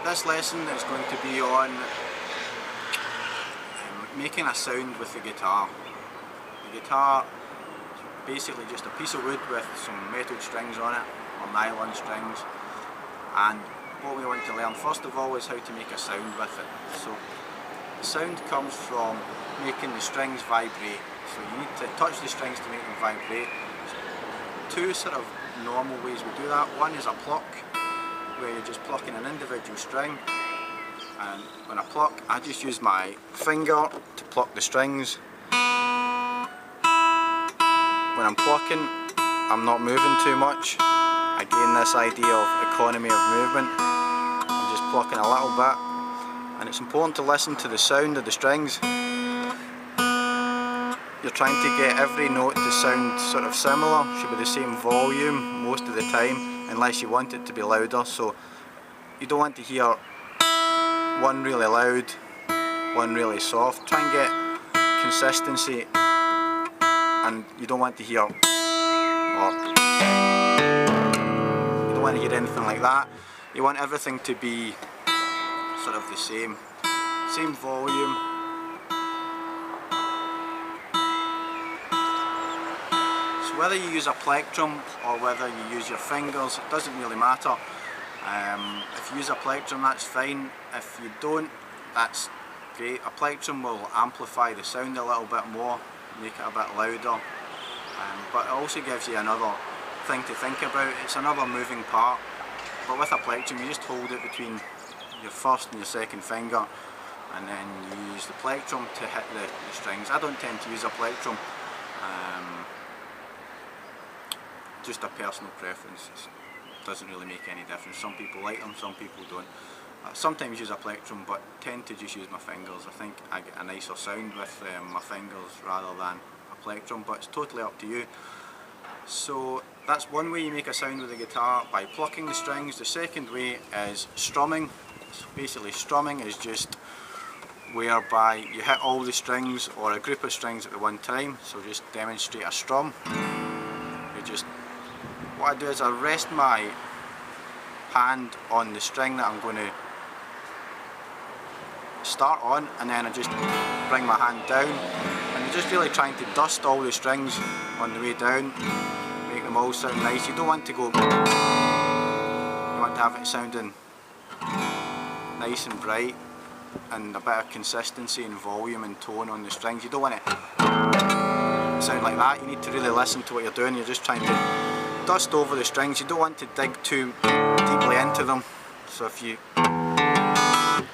this lesson is going to be on making a sound with the guitar. The guitar is basically just a piece of wood with some metal strings on it, or nylon strings, and what we want to learn first of all is how to make a sound with it. So the sound comes from making the strings vibrate. So you need to touch the strings to make them vibrate. Two sort of normal ways we do that. One is a pluck, where you're just plucking an individual string, and when I pluck, I just use my finger to pluck the strings. When I'm plucking, I'm not moving too much. Again, this idea of economy of movement. I'm just plucking a little bit, and it's important to listen to the sound of the strings. You're trying to get every note to sound sort of similar, should be the same volume most of the time, unless you want it to be louder. So you don't want to hear one really loud, one really soft. Try and get consistency, and you don't want to hear, or you don't want to hear anything like that. You want everything to be sort of the same volume. So whether you use a plectrum or whether you use your fingers, it doesn't really matter. If you use a plectrum, that's fine. If you don't, that's great. A plectrum will amplify the sound a little bit more, make it a bit louder, but it also gives you another thing to think about. It's another moving part. But with a plectrum, you just hold it between your first and your second finger, and then you use the plectrum to hit the strings. I don't tend to use a plectrum, just a personal preference. It doesn't really make any difference. Some people like them, some people don't. Sometimes use a plectrum, but tend to just use my fingers. I think I get a nicer sound with my fingers rather than a plectrum, but it's totally up to you. So that's one way you make a sound with the guitar, by plucking the strings. The second way is strumming. So basically strumming is just whereby you hit all the strings or a group of strings at the one time. So just demonstrate a strum. What I do is I rest my hand on the string that I'm going to start on, and then I just bring my hand down, and you're just really trying to dust all the strings on the way down, make them all sound nice. You don't want to go, you want to have it sounding nice and bright, and a bit of consistency and volume and tone on the strings. You don't want it sound like that. You need to really listen to what you're doing. You're just trying to dust over the strings. You don't want to dig too deeply into them, so if you,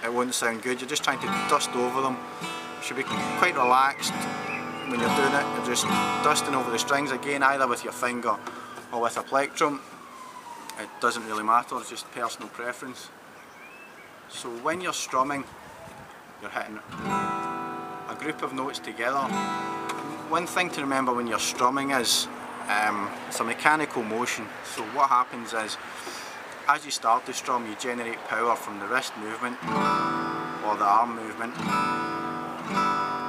it won't sound good. You're just trying to dust over them. You should be quite relaxed when you're doing it. You're just dusting over the strings, again either with your finger or with a plectrum. It doesn't really matter, it's just personal preference. So when you're strumming, you're hitting a group of notes together. One thing to remember when you're strumming is it's a mechanical motion. So what happens is, as you start to strum, you generate power from the wrist movement or the arm movement.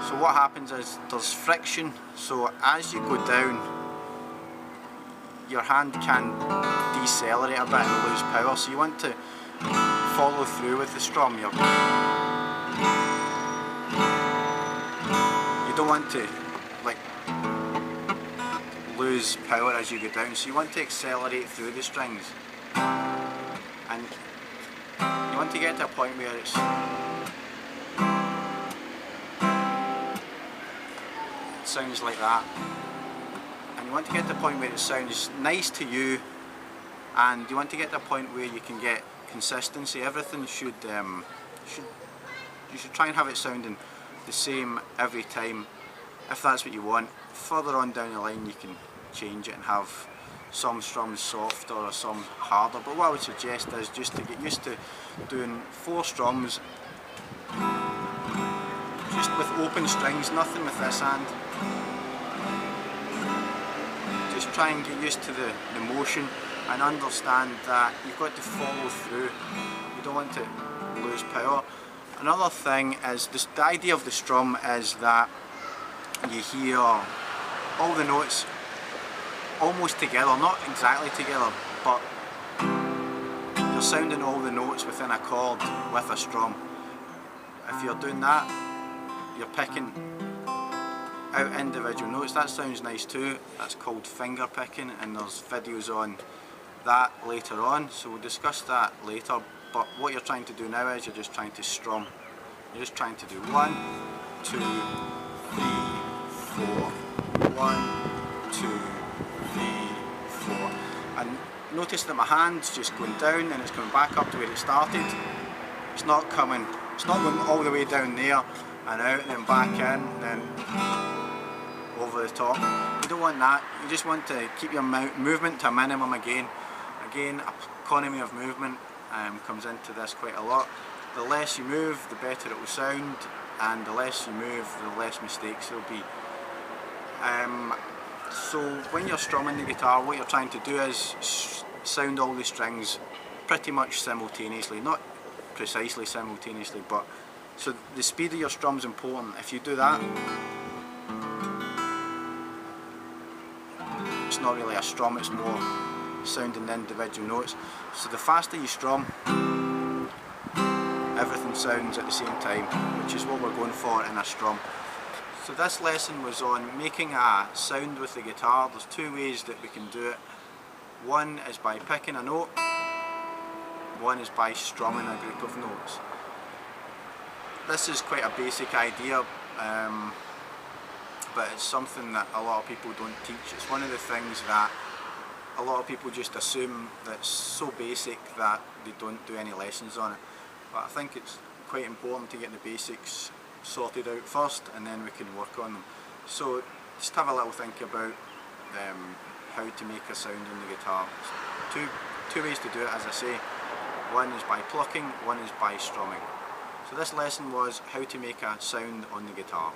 So what happens is there's friction. So as you go down, your hand can decelerate a bit and lose power. So you want to follow through with the strum. You don't want to lose power as you go down, so you want to accelerate through the strings, and you want to get to a point where it sounds like that, and you want to get to a point where it sounds nice to you, and you want to get to a point where you can get consistency. Everything should you should try and have it sounding the same every time, if that's what you want. Further on down the line you can change it and have some strums softer or some harder, but what I would suggest is just to get used to doing 4 strums just with open strings, nothing with this hand. Just try and get used to the motion and understand that you've got to follow through. You don't want to lose power. Another thing is the idea of the strum is that you hear all the notes almost together, not exactly together, but you're sounding all the notes within a chord with a strum. If you're doing that, you're picking out individual notes. That sounds nice too. That's called finger picking, and there's videos on that later on, so we'll discuss that later. But what you're trying to do now is you're just trying to strum. You're just trying to do 1, 2, 3, 4, 1, 2, 3, 4, and notice that my hand's just going down and it's coming back up to where it started. It's not going all the way down there and out and then back in and then over the top. You don't want that. You just want to keep your movement to a minimum again. Again, economy of movement comes into this quite a lot. The less you move, the better it will sound, and the less you move, the less mistakes there will be. So when you're strumming the guitar, what you're trying to do is sound all the strings pretty much simultaneously, not precisely simultaneously, but so the speed of your strum is important. If you do that, it's not really a strum, it's more sounding the individual notes. So the faster you strum, everything sounds at the same time, which is what we're going for in a strum. So this lesson was on making a sound with the guitar. There's two ways that we can do it. One is by picking a note, one is by strumming a group of notes. This is quite a basic idea, but it's something that a lot of people don't teach. It's one of the things that a lot of people just assume that's so basic that they don't do any lessons on it. But I think it's quite important to get the basics sorted out first, and then we can work on them. So just have a little think about how to make a sound on the guitar. Two ways to do it, as I say. One is by plucking, one is by strumming. So this lesson was how to make a sound on the guitar.